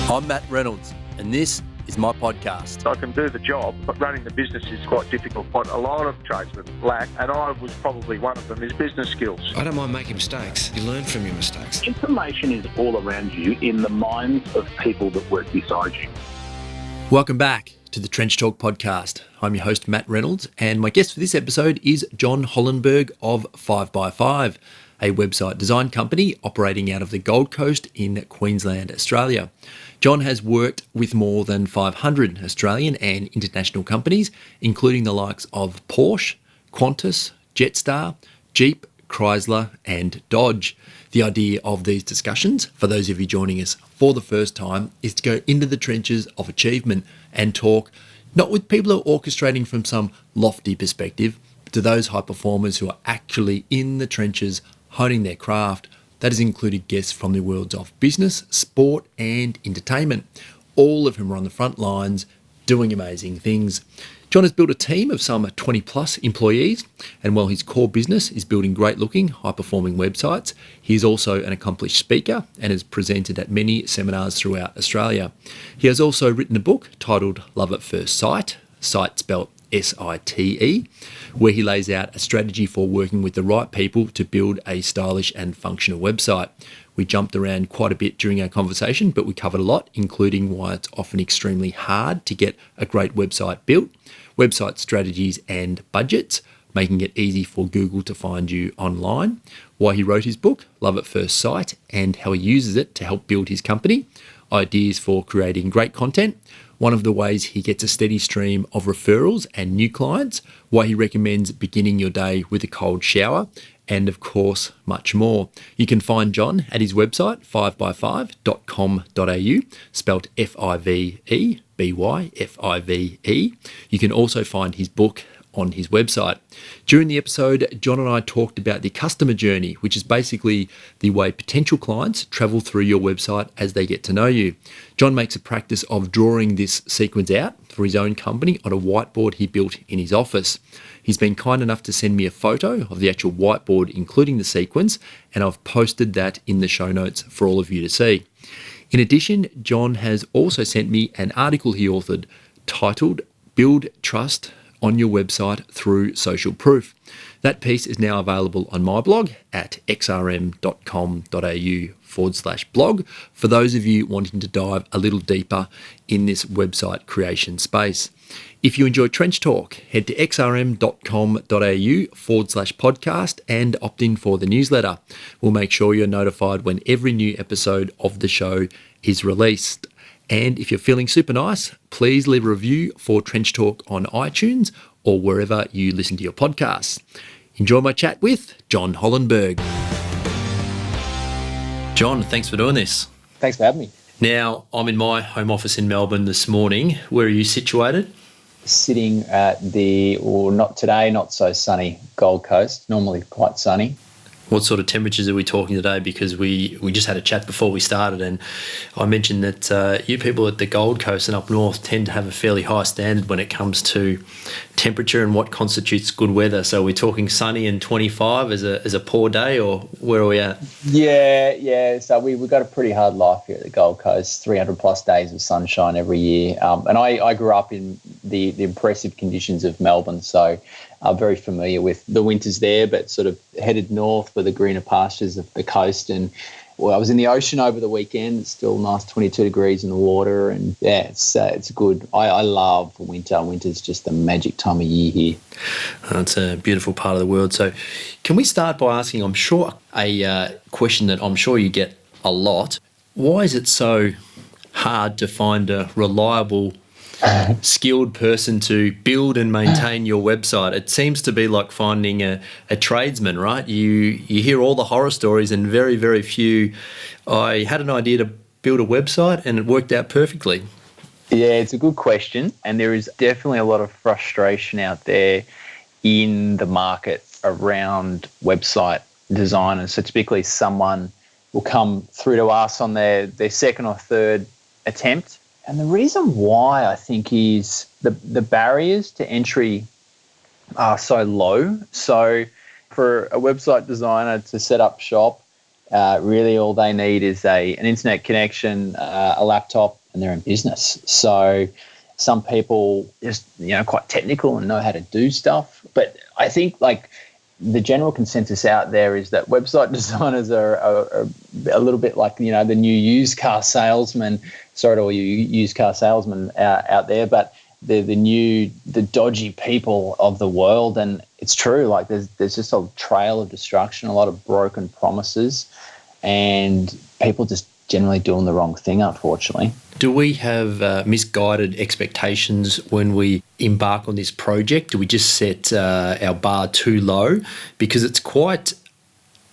I'm Matt Reynolds, and this is my podcast. I can do the job, but running the business is quite difficult. What a lot of tradesmen lack, and I was probably one of them, is business skills. I don't mind making mistakes. You learn from your mistakes. Information is all around you in the minds of people that work beside you. Welcome back to the Trench Talk podcast. I'm your host, Matt Reynolds, and my guest for this episode is Jon Hollenberg of 5x5, a website design company operating out of the Gold Coast in Queensland, Australia. Jon has worked with more than 500 Australian and international companies, including the likes of Porsche, Qantas, Jetstar, Jeep, Chrysler and Dodge. The idea of these discussions, for those of you joining us for the first time, is to go into the trenches of achievement and talk not with people who are orchestrating from some lofty perspective, but to those high performers who are actually in the trenches honing their craft. That has included guests from the worlds of business, sport and entertainment, all of whom are on the front lines doing amazing things. Jon has built a team of some 20 plus employees, and while his core business is building great looking, high performing websites, he is also an accomplished speaker and has presented at many seminars throughout Australia. He has also written a book titled Love at First Sight, sight spelt SITE, where he lays out a strategy for working with the right people to build a stylish and functional website. We jumped around quite a bit during our conversation, but we covered a lot, including why it's often extremely hard to get a great website built, website strategies and budgets, making it easy for Google to find you online, why he wrote his book, Love at First Sight, and how he uses it to help build his company, ideas for creating great content, one of the ways he gets a steady stream of referrals and new clients, why he recommends beginning your day with a cold shower, and of course, much more. You can find Jon at his website, 5by5.com.au, spelt F-I-V-E, B-Y-F-I-V-E. You can also find his book on his website. During the episode, Jon and I talked about the customer journey, which is basically the way potential clients travel through your website as they get to know you. Jon makes a practice of drawing this sequence out for his own company on a whiteboard he built in his office. He's been kind enough to send me a photo of the actual whiteboard, including the sequence, and I've posted that in the show notes for all of you to see. In addition, Jon has also sent me an article he authored titled Build Trust on Your Website Through Social Proof. That piece is now available on my blog at xrm.com.au/blog for those of you wanting to dive a little deeper in this website creation space. If you enjoy Trench Talk, head to xrm.com.au/podcast and opt in for the newsletter. We'll make sure you're notified when every new episode of the show is released. And if you're feeling super nice, please leave a review for Trench Talk on iTunes or wherever you listen to your podcasts. Enjoy my chat with Jon Hollenberg. Jon, thanks for doing this. Thanks for having me. Now, I'm in my home office in Melbourne this morning. Where are you situated? Sitting at not today, not so sunny Gold Coast, normally quite sunny. What sort of temperatures are we talking today? Because we just had a chat before we started, and I mentioned that you people at the Gold Coast and up north tend to have a fairly high standard when it comes to temperature and what constitutes good weather. So we're talking sunny and 25 as a poor day, or where are we at? Yeah. So we've got a pretty hard life here at the Gold Coast, 300 plus days of sunshine every year. And I grew up in the impressive conditions of Melbourne, so I'm very familiar with the winters there, but sort of headed north for the greener pastures of the coast. And I was in the ocean over the weekend. It's still nice, 22 degrees in the water, and yeah, it's good. I love winter. Winter's just the magic time of year here. It's a beautiful part of the world. So, can we start by asking? I'm sure a question that I'm sure you get a lot. Why is it so hard to find a reliable, skilled person to build and maintain your website? It seems to be like finding a tradesman, right? You hear all the horror stories and very, very few. I had an idea to build a website and it worked out perfectly. Yeah, it's a good question. And there is definitely a lot of frustration out there in the market around website designers. So typically someone will come through to us on their second or third attempt. And the reason why, I think, is the barriers to entry are so low. So for a website designer to set up shop, really all they need is an internet connection, a laptop, and they're in business. So some people just, quite technical and know how to do stuff. But I think like the general consensus out there is that website designers are a little bit like, the new used car salesman. Sorry to all you used car salesmen out there, but they're the dodgy people of the world. And it's true, like there's just a trail of destruction, a lot of broken promises, and people just generally doing the wrong thing, unfortunately. Do we have misguided expectations when we embark on this project? Do we just set our bar too low? Because it's quite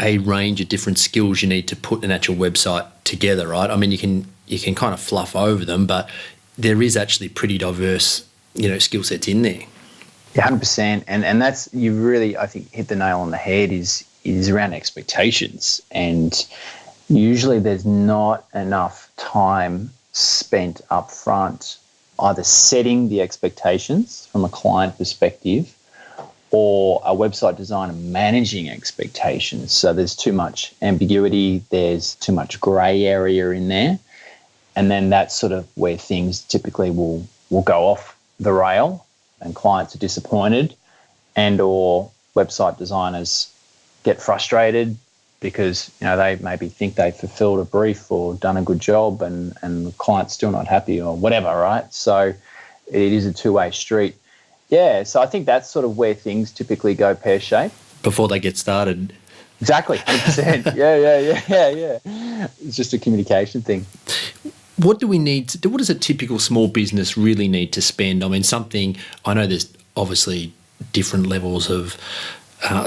a range of different skills you need to put an actual website together, right? I mean, you can kind of fluff over them, but there is actually pretty diverse, skill sets in there. Yeah, 100%. And that's, you really, I think, hit the nail on the head is around expectations. And usually there's not enough time spent up front either setting the expectations from a client perspective or a website designer managing expectations. So there's too much ambiguity, there's too much grey area in there. And then that's sort of where things typically will go off the rail and clients are disappointed, and or website designers get frustrated because they maybe think they fulfilled a brief or done a good job and the client's still not happy or whatever, right? So it is a two-way street. Yeah, so I think that's sort of where things typically go pear-shaped. Before they get started. Exactly, 100%. Yeah. It's just a communication thing. What do we need to do? What does a typical small business really need to spend? I mean, I know there's obviously different levels of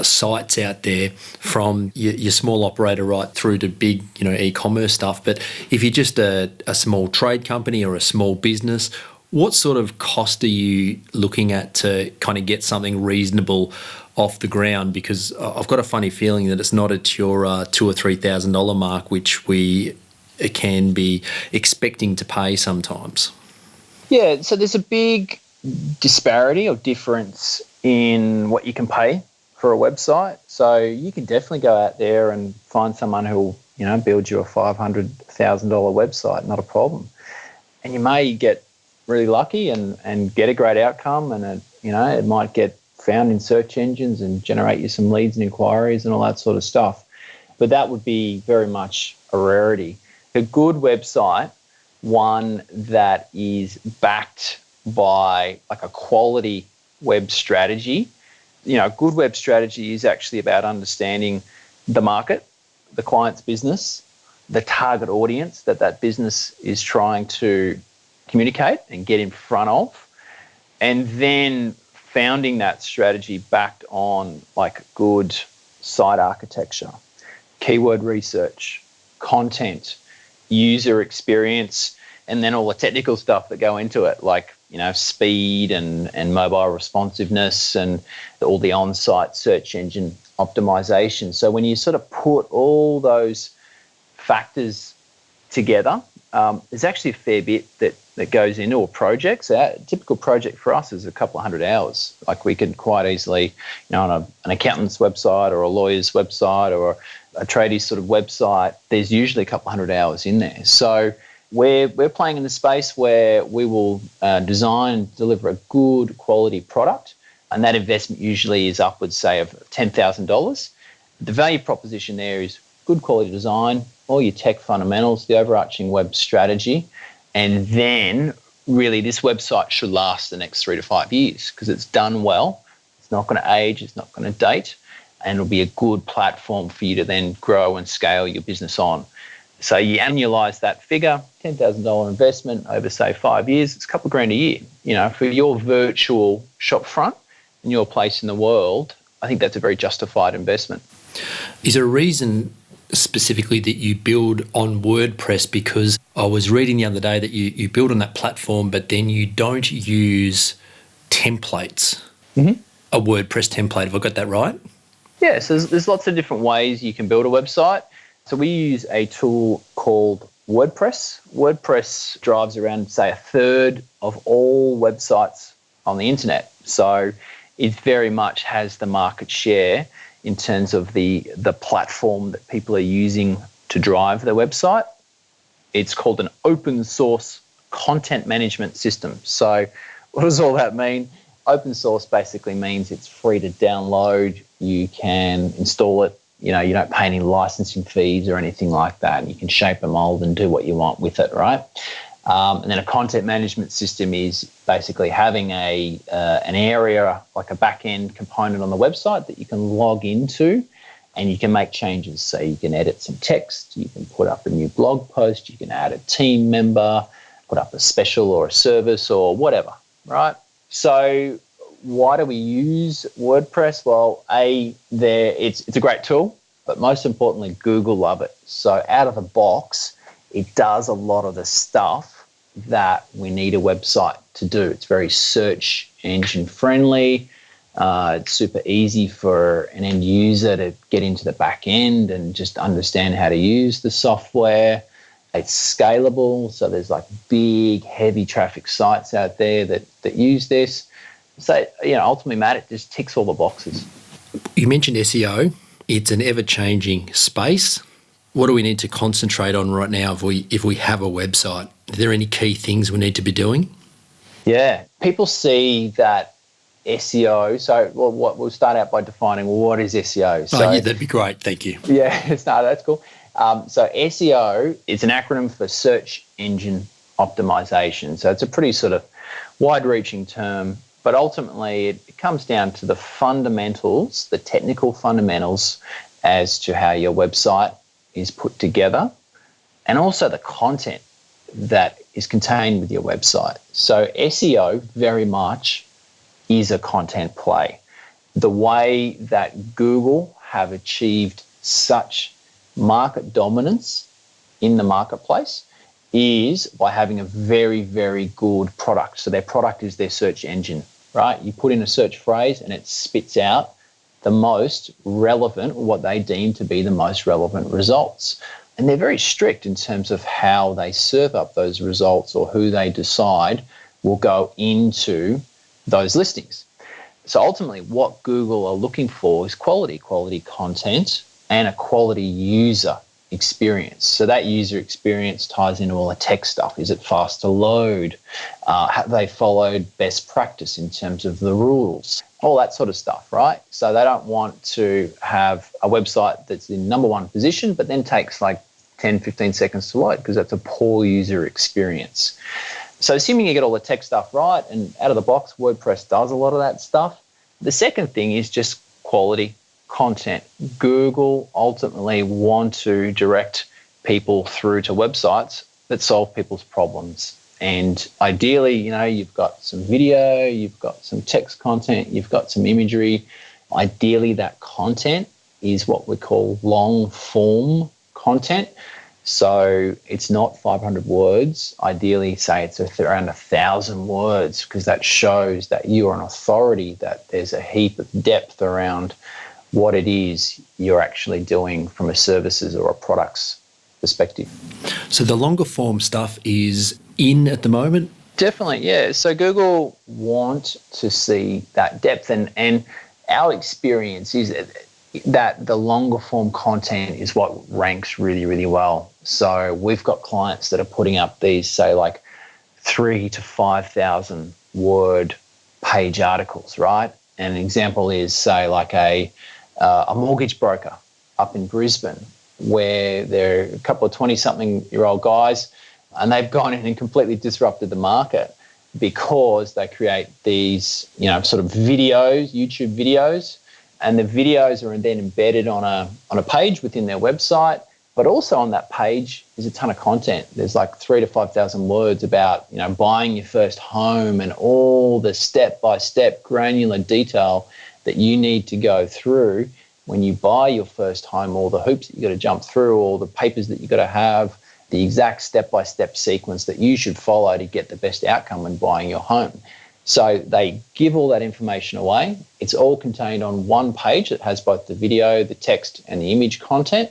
sites out there, from your small operator right through to big, e-commerce stuff. But if you're just a small trade company or a small business, what sort of cost are you looking at to kind of get something reasonable off the ground? Because I've got a funny feeling that it's not at your $2,000 or $3,000 mark, which we can be expecting to pay sometimes. Yeah, so there's a big disparity or difference in what you can pay for a website. So you can definitely go out there and find someone who will, build you a $500,000 website, not a problem. And you may get really lucky and get a great outcome, and it might get found in search engines and generate you some leads and inquiries and all that sort of stuff. But that would be very much a rarity. A good website, one that is backed by like a quality web strategy. A good web strategy is actually about understanding the market, the client's business, the target audience that business is trying to communicate and get in front of, and then founding that strategy backed on like good site architecture, keyword research, content, user experience, and then all the technical stuff that go into it, like speed and mobile responsiveness and all the on-site search engine optimization. So when you sort of put all those factors together, there's actually a fair bit that goes into a project. So a typical project for us is a couple of 100 hours. Like we could quite easily, on an accountant's website or a lawyer's website or a tradie sort of website, there's usually a couple of 100 hours in there. So we're playing in the space where we will design and deliver a good quality product, and that investment usually is upwards, say, of $10,000. The value proposition there is good quality design, all your tech fundamentals, the overarching web strategy, and then really this website should last the next 3 to 5 years because it's done well. It's not going to age, it's not going to date, and it'll be a good platform for you to then grow and scale your business on. So you annualize that figure, $10,000 investment over, say, 5 years, it's a couple of grand a year. For your virtual shop front and your place in the world, I think that's a very justified investment. Is there a reason specifically that you build on WordPress? Because I was reading the other day that you build on that platform, but then you don't use templates. Mm-hmm. A WordPress template, have I got that right? Yeah, so there's lots of different ways you can build a website. So we use a tool called WordPress. WordPress drives around, say, a third of all websites on the internet. So it very much has the market share in terms of the platform that people are using to drive their website. It's called an open source content management system. So what does all that mean? Open source basically means it's free to download. You can install it. You don't pay any licensing fees or anything like that. You can shape and mold and do what you want with it, right? And then a content management system is basically having an area, like a back-end component on the website that you can log into and you can make changes. So you can edit some text, you can put up a new blog post, you can add a team member, put up a special or a service or whatever, right? So why do we use WordPress? Well, it's a great tool, but most importantly, Google love it. So out of the box, it does a lot of the stuff that we need a website to do. It's very search engine friendly. It's super easy for an end user to get into the back end and just understand how to use the software. It's scalable, so there's like big, heavy traffic sites out there that use this. So, ultimately, Matt, it just ticks all the boxes. You mentioned SEO. It's an ever-changing space. What do we need to concentrate on right now if we have a website? Are there any key things we need to be doing? Yeah, people see that SEO. So we'll start out by defining, what is SEO? So, that'd be great. Thank you. Yeah, that's cool. So SEO is an acronym for search engine optimization. So it's a pretty sort of wide-reaching term, but ultimately it comes down to the fundamentals, the technical fundamentals as to how your website is put together, and also the content that is contained with your website. So SEO very much is a content play. The way that Google have achieved such market dominance in the marketplace is by having a very, very good product. So their product is their search engine, right? You put in a search phrase and it spits out the most relevant, what they deem to be the most relevant results. And they're very strict in terms of how they serve up those results or who they decide will go into those listings. So ultimately what Google are looking for is quality content and a quality user experience. So that user experience ties into all the tech stuff. Is it fast to load? Have they followed best practice in terms of the rules? All that sort of stuff, right? So they don't want to have a website that's in number one position, but then takes like 10, 15 seconds to load because that's a poor user experience. So assuming you get all the tech stuff right and out of the box, WordPress does a lot of that stuff. The second thing is just quality content. Google ultimately want to direct people through to websites that solve people's problems. And ideally, you've got some video, you've got some text content, you've got some imagery. Ideally, that content is what we call long form content. So it's not 500 words. Ideally, say it's around 1,000 words because that shows that you are an authority, that there's a heap of depth around what it is you're actually doing from a services or a products perspective. So the longer form stuff is in at the moment? Definitely, yeah. So Google want to see that depth, and our experience is that the longer form content is what ranks really, really well. So we've got clients that are putting up these, say, like 3,000 to 5,000 word page articles, right? And an example is, say, like a mortgage broker up in Brisbane, where they're a couple of 20-something-year-old guys, and they've gone in and completely disrupted the market because they create these, sort of videos, YouTube videos, and the videos are then embedded on a page within their website. But also on that page is a ton of content. There's like 3,000 to 5,000 words about, buying your first home and all the step-by-step granular detail that you need to go through when you buy your first home, all the hoops that you got to jump through, all the papers that you got to have, the exact step-by-step sequence that you should follow to get the best outcome when buying your home. So they give all that information away. It's all contained on one page that has both the video, the text, and the image content.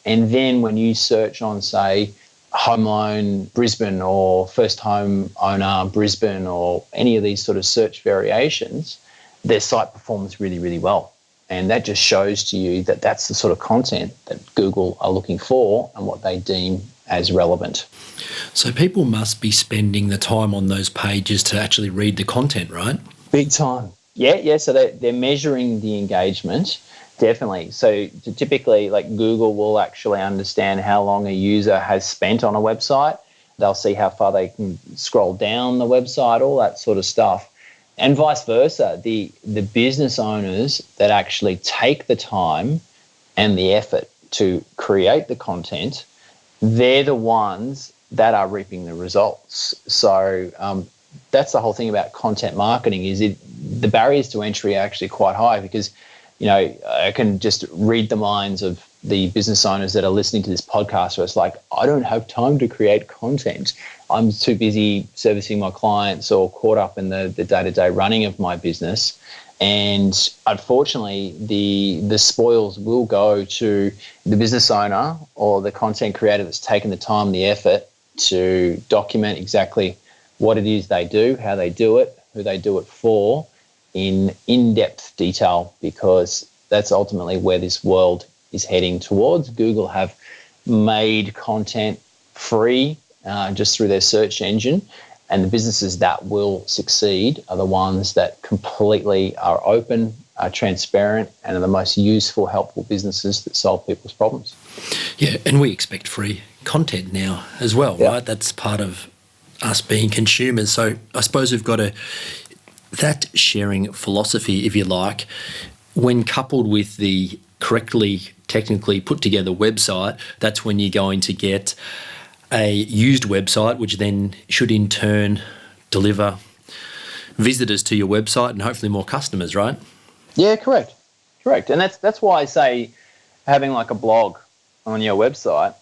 And then when you search on, say, home loan Brisbane or first home owner Brisbane or any of these sort of search variations, their site performs really, really well. And that just shows to you that that's the sort of content that Google are looking for and what they deem as relevant. So people must be spending the time on those pages to actually read the content, right? Big time. Yeah. So they're measuring the engagement, definitely. So typically, like Google will actually understand how long a user has spent on a website. They'll see how far they can scroll down the website, all that sort of stuff. And vice versa, the business owners that actually take the time and the effort to create the content, they're the ones that are reaping the results. So that's the whole thing about content marketing, is the barriers to entry are actually quite high, because, I can just read the minds of the business owners that are listening to this podcast where it's like, I don't have time to create content. I'm too busy servicing my clients or caught up in the day-to-day running of my business. And unfortunately, the spoils will go to the business owner or the content creator that's taken the time, the effort to document exactly what it is they do, how they do it, who they do it for, in in-depth detail, because that's ultimately where this world is heading towards. Google have made content free just through their search engine, and the businesses that will succeed are the ones that completely are open, are transparent, and are the most useful, helpful businesses that solve people's problems. Yeah, and we expect free content now as well, right? That's part of us being consumers. So I suppose we've got that sharing philosophy, if you like, when coupled with the correctly technically put together website, that's when you're going to get a used website, which then should in turn deliver visitors to your website and hopefully more customers, right? Yeah, correct. And that's why I say having like a blog on your website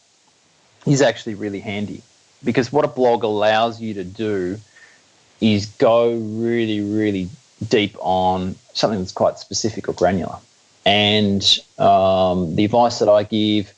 is actually really handy, because what a blog allows you to do is go really, really deep on something that's quite specific or granular. And the advice that I give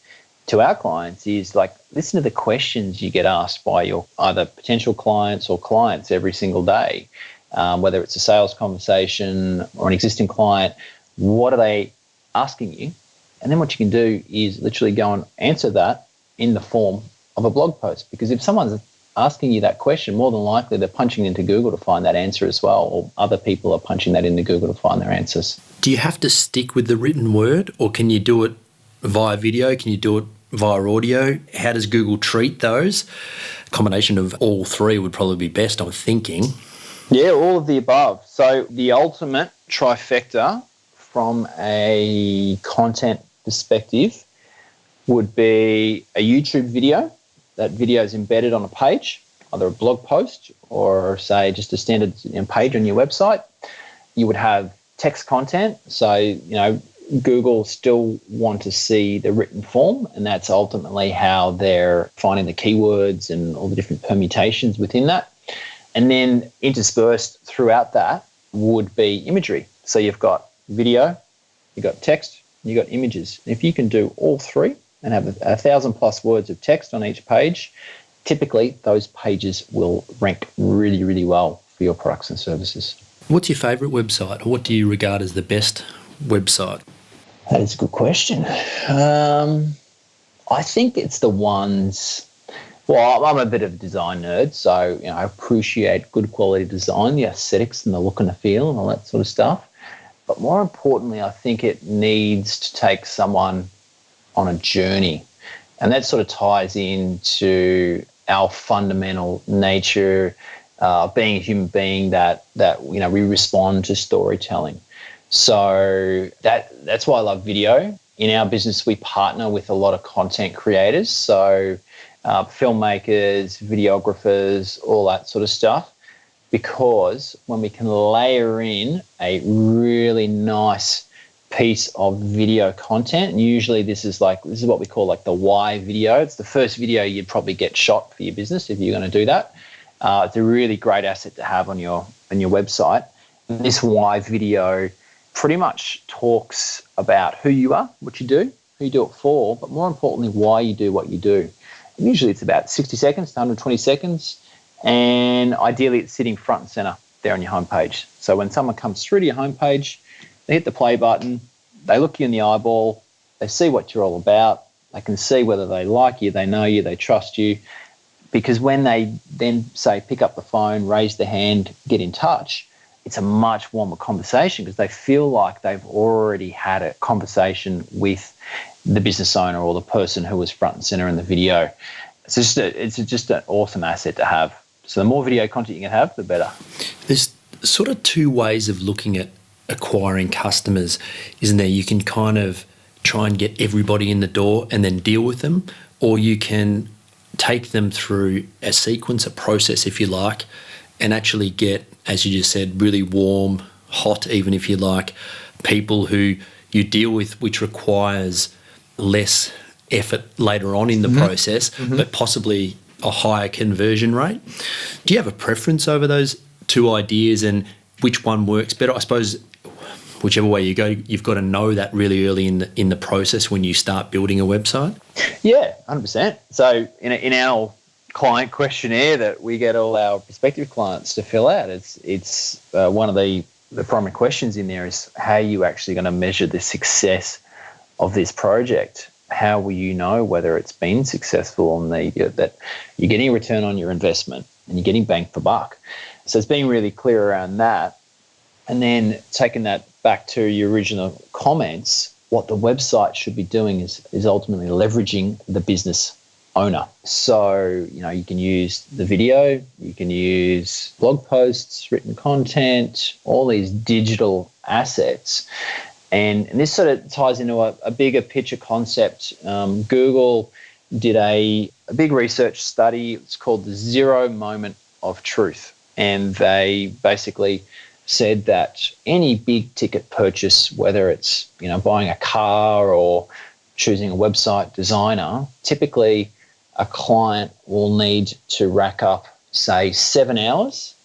to our clients is, like, listen to the questions you get asked by your either potential clients or clients every single day, whether it's a sales conversation or an existing client. What are they asking you? And then what you can do is literally go and answer that in the form of a blog post, because if someone's asking you that question, more than likely they're punching into Google to find that answer as well, or other people are punching that into Google to find their answers. Do you have to stick with the written word, or can you do it via video? Can you do it via audio? How does Google treat those? A combination of all three would probably be best, I'm thinking. Yeah, all of the above. So the ultimate trifecta from a content perspective would be a YouTube video. That video is embedded on a page, either a blog post or, say, just a standard page on your website. You would have text content. So, Google still want to see the written form, and that's ultimately how they're finding the keywords and all the different permutations within that. And then interspersed throughout that would be imagery. So you've got video, you've got text, you've got images. If you can do all three and have 1,000+ words of text on each page, typically those pages will rank really, really well for your products and services. What's your favourite website, or what do you regard as the best website? That is a good question. I think it's the ones... Well, I'm a bit of a design nerd, so I appreciate good quality design, the aesthetics and the look and the feel and all that sort of stuff. But more importantly, I think it needs to take someone on a journey. And that sort of ties into our fundamental nature, being a human being, that we respond to storytelling. So that's why I love video. In our business, we partner with a lot of content creators, so filmmakers, videographers, all that sort of stuff, because when we can layer in a really nice piece of video content, and usually this is what we call like the why video. It's the first video you'd probably get shot for your business if you're going to do that. It's a really great asset to have on your website. This why video pretty much talks about who you are, what you do, who you do it for, but more importantly, why you do what you do. And usually it's about 60 seconds to 120 seconds, and ideally it's sitting front and center there on your homepage. So when someone comes through to your homepage, they hit the play button, they look you in the eyeball, they see what you're all about, they can see whether they like you, they know you, they trust you. Because when they then say pick up the phone, raise their hand, get in touch, it's a much warmer conversation because they feel like they've already had a conversation with the business owner or the person who was front and center in the video. It's just an awesome asset to have. So the more video content you can have, the better. There's sort of two ways of looking at acquiring customers, isn't there? You can kind of try and get everybody in the door and then deal with them, or you can take them through a sequence, a process, if you like, and actually get, as you just said, really warm, hot, even if you like, people who you deal with, which requires less effort later on in the process, but possibly a higher conversion rate. Do you have a preference over those two ideas and which one works better? I suppose whichever way you go, you've got to know that really early in the process when you start building a website. Yeah, 100%. So in our client questionnaire that we get all our prospective clients to fill out, it's one of the primary questions in there is how are you actually going to measure the success of this project? How will you know whether it's been successful and that you're getting a return on your investment and you're getting bang for buck? So it's being really clear around that. And then taking that back to your original comments, what the website should be doing is ultimately leveraging the business owner. So, you can use the video, you can use blog posts, written content, all these digital assets. And this sort of ties into a bigger picture concept. Google did a big research study. It's called the 0 moment of truth. And they basically said that any big ticket purchase, whether it's buying a car or choosing a website designer, typically a client will need to rack up, say, 7 hours,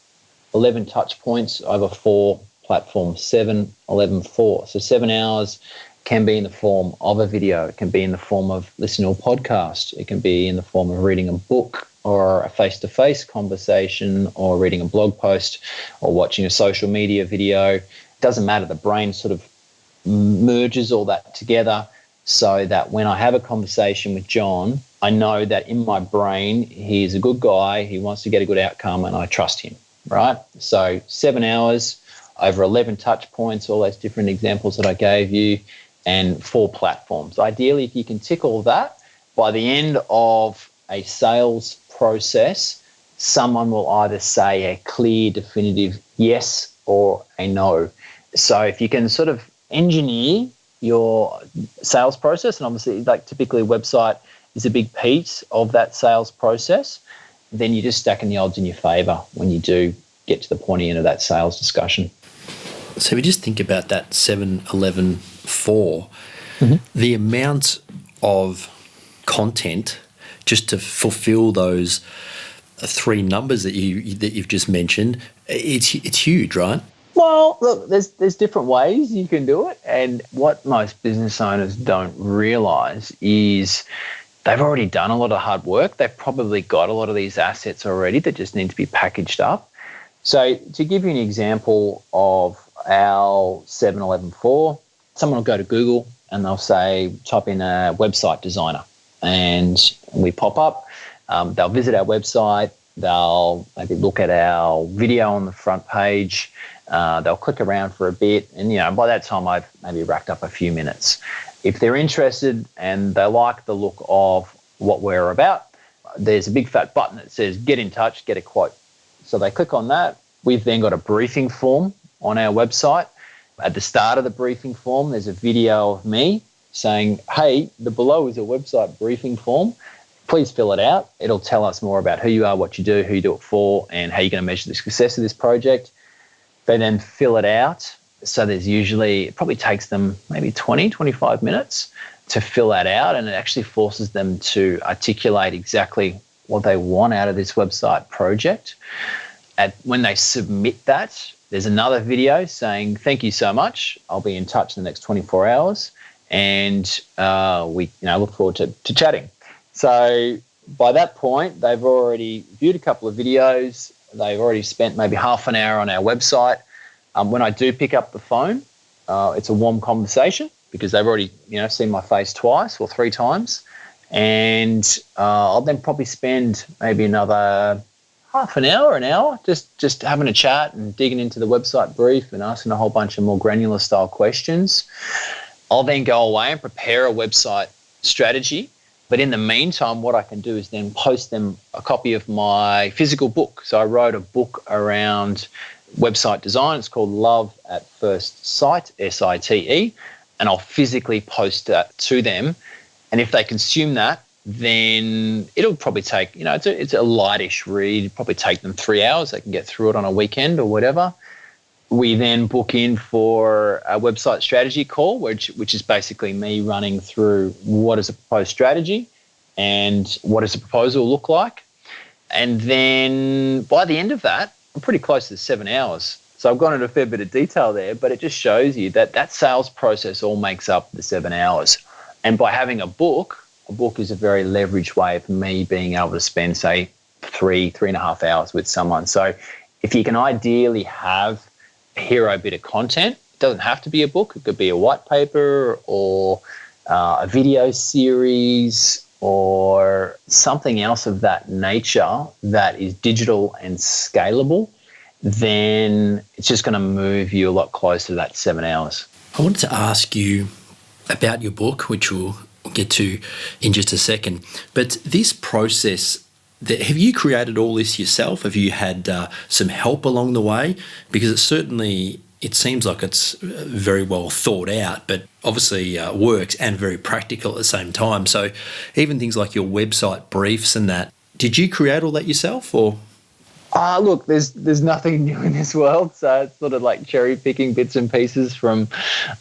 11 touch points over 4 platforms, 7, 11, 4. So 7 hours can be in the form of a video. It can be in the form of listening to a podcast. It can be in the form of reading a book or a face-to-face conversation or reading a blog post or watching a social media video. It doesn't matter. The brain sort of merges all that together so that when I have a conversation with John, I know that in my brain, he's a good guy, he wants to get a good outcome, and I trust him, right? So 7 hours, over 11 touch points, all those different examples that I gave you, and 4 platforms. Ideally, if you can tick all that, by the end of a sales process, someone will either say a clear, definitive yes or a no. So if you can sort of engineer your sales process, and obviously like typically a website is a big piece of that sales process, then you're just stacking the odds in your favor when you do get to the pointy end of that sales discussion. So we just think about that 7, 11, 4, the amount of content just to fulfill those 3 numbers that you've just mentioned, it's huge, right? Well, look, there's different ways you can do it, and what most business owners don't realise is they've already done a lot of hard work. They've probably got a lot of these assets already that just need to be packaged up. So to give you an example of our 7-11-4, someone will go to Google and they'll say, type in a website designer, and we pop up. They'll visit our website. They'll maybe look at our video on the front page. They'll click around for a bit, and by that time I've maybe racked up a few minutes. If they're interested and they like the look of what we're about, there's a big fat button that says get in touch, get a quote. So they click on that. We've then got a briefing form on our website. At the start of the briefing form, there's a video of me saying, hey, the below is a website briefing form. Please fill it out. It'll tell us more about who you are, what you do, who you do it for, and how you're going to measure the success of this project. They then fill it out. So it probably takes them maybe 20, 25 minutes to fill that out, and it actually forces them to articulate exactly what they want out of this website project. When they submit that, there's another video saying, thank you so much. I'll be in touch in the next 24 hours. And we look forward to chatting. So by that point, they've already viewed a couple of videos. They've already spent maybe half an hour on our website. When I do pick up the phone, it's a warm conversation because they've already, seen my face twice or 3 times. And I'll then probably spend maybe another half an hour, just having a chat and digging into the website brief and asking a whole bunch of more granular style questions. I'll then go away and prepare a website strategy. But in the meantime, what I can do is then post them a copy of my physical book. So I wrote a book around website design. It's called Love at First Sight, SITE, and I'll physically post that to them. And if they consume that, then it'll probably take, it's a lightish read. It'll probably take them 3 hours. They can get through it on a weekend or whatever. We then book in for a website strategy call, which is basically me running through what is a proposed strategy and what does a proposal look like. And then by the end of that, I'm pretty close to 7 hours. So I've gone into a fair bit of detail there, but it just shows you that sales process all makes up the 7 hours. And by having a book is a very leveraged way of me being able to spend, say, 3.5 hours with someone. So if you can ideally have a hero bit of content, it doesn't have to be a book. It could be a white paper or a video series or something else of that nature that is digital and scalable, then it's just going to move you a lot closer to that 7 hours. I wanted to ask you about your book, which we'll get to in just a second. But this process, have you created all this yourself? Have you had some help along the way? Because it seems like it's very well thought out, but obviously works and very practical at the same time. So even things like your website briefs and that, did you create all that yourself or? Look, there's nothing new in this world, so it's sort of like cherry picking bits and pieces from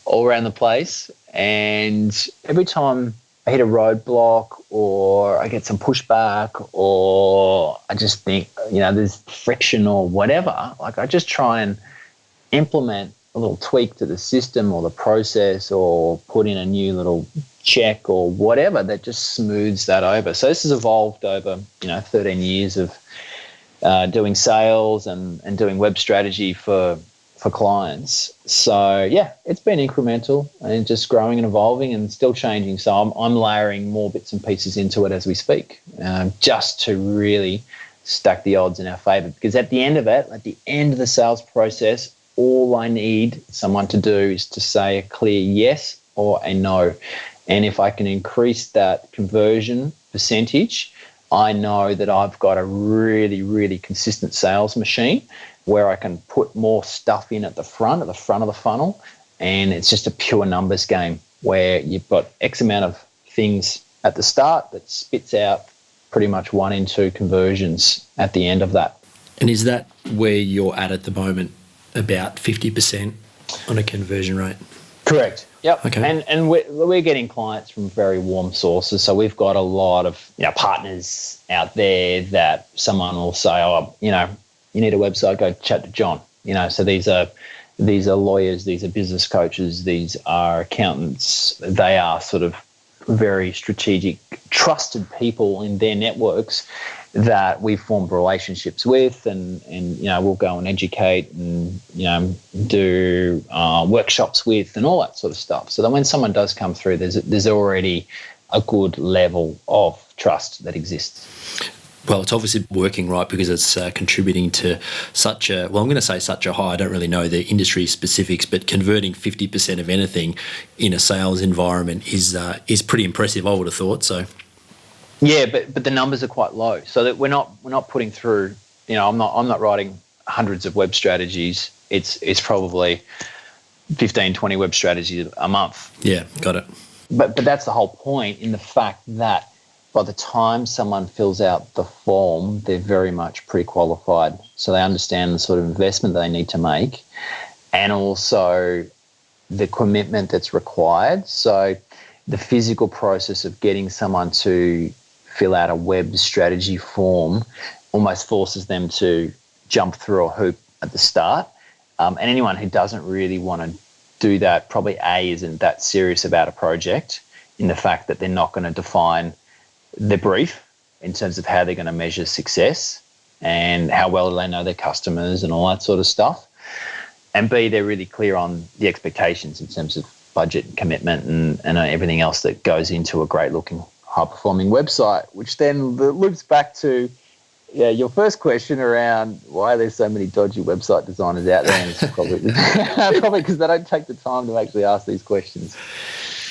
all around the place. And every time I hit a roadblock or I get some pushback or I just think, there's friction or whatever, like I just try and implement a little tweak to the system or the process or put in a new little check or whatever that just smooths that over. So this has evolved over, 13 years of doing sales and doing web strategy for clients. So yeah, it's been incremental and just growing and evolving and still changing. So I'm layering more bits and pieces into it as we speak, just to really stack the odds in our favor. Because at the end of the sales process, all I need someone to do is to say a clear yes or a no. And if I can increase that conversion percentage, I know that I've got a really, really consistent sales machine where I can put more stuff in at the front of the funnel, and it's just a pure numbers game where you've got X amount of things at the start that spits out pretty much 1 in 2 conversions at the end of that. And is that where you're at the moment, about 50% on a conversion rate? Correct. Yep. Okay. And we're getting clients from very warm sources. So we've got a lot of partners out there that someone will say, you need a website, go chat to John. So these are lawyers, these are business coaches, these are accountants. They are sort of very strategic, trusted people in their networks that we've formed relationships with, and we'll go and educate and do workshops with and all that sort of stuff. So that when someone does come through, there's already a good level of trust that exists. Well, it's obviously working, right, because it's contributing to such a high, I don't really know the industry specifics, but converting 50% of anything in a sales environment is pretty impressive, I would have thought. So. Yeah, but the numbers are quite low, so that we're not putting through. I'm not writing hundreds of web strategies. It's probably 15, 20 web strategies a month. Yeah, got it. But that's the whole point, in the fact that by the time someone fills out the form, they're very much pre-qualified, so they understand the sort of investment they need to make, and also the commitment that's required. So the physical process of getting someone to fill out a web strategy form almost forces them to jump through a hoop at the start. And anyone who doesn't really want to do that probably isn't that serious about a project, in the fact that they're not going to define the brief in terms of how they're going to measure success and how well they know their customers and all that sort of stuff. And B, they're really clear on the expectations in terms of budget and commitment and everything else that goes into a great looking, high performing website, which then loops back to your first question around why there's so many dodgy website designers out there. And it's probably because they don't take the time to actually ask these questions.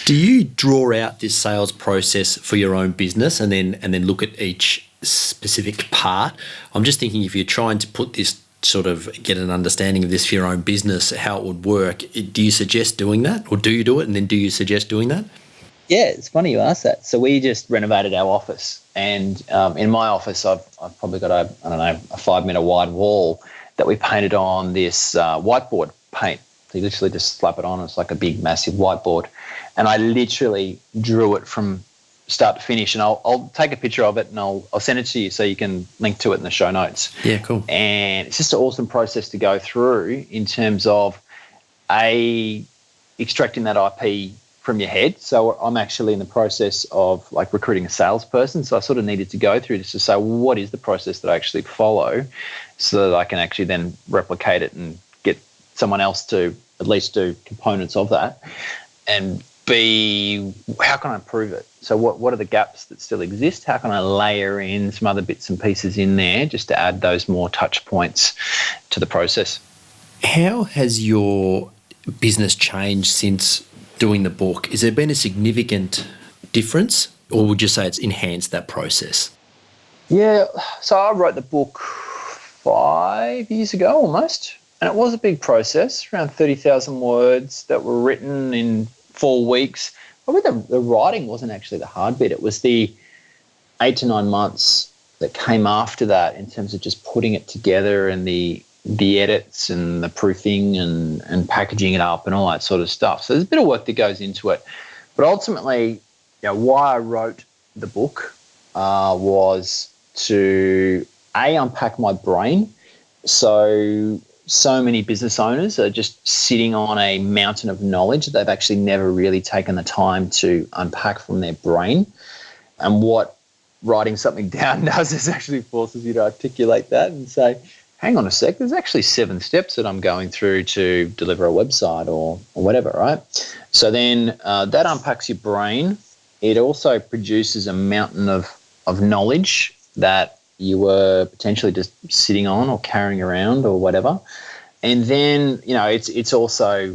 Do you draw out this sales process for your own business and then look at each specific part? I'm just thinking, if you're trying to put this, sort of get an understanding of this for your own business, how it would work, do you suggest doing that, or do you do it and then do you suggest doing that? Yeah, it's funny you ask that. So we just renovated our office, and in my office, I've probably got a 5 meter wide wall that we painted on this whiteboard paint. So you literally just slap it on. It's like a big, massive whiteboard, and I literally drew it from start to finish. And I'll take a picture of it and I'll send it to you so you can link to it in the show notes. Yeah, cool. And it's just an awesome process to go through in terms of extracting that IP from your head. So I'm actually in the process of like recruiting a salesperson. So I sort of needed to go through this to say, what is the process that I actually follow, so that I can actually then replicate it and get someone else to at least do components of that. And B, how can I improve it? So what are the gaps that still exist? How can I layer in some other bits and pieces in there just to add those more touch points to the process? How has your business changed since doing the book? Has there been a significant difference, or would you say it's enhanced that process? Yeah, so I wrote the book 5 years ago almost, and it was a big process, around 30,000 words that were written in 4 weeks. Probably the writing wasn't actually the hard bit. It was the 8 to 9 months that came after that in terms of just putting it together and the edits and the proofing and packaging it up and all that sort of stuff. So there's a bit of work that goes into it. But ultimately, why I wrote the book was to, unpack my brain. So many business owners are just sitting on a mountain of knowledge that they've actually never really taken the time to unpack from their brain. And what writing something down does is actually forces you to articulate that and say, hang on a sec, there's actually 7 steps that I'm going through to deliver a website or whatever, right? So then that unpacks your brain. It also produces a mountain of knowledge that you were potentially just sitting on or carrying around or whatever. And then, it's also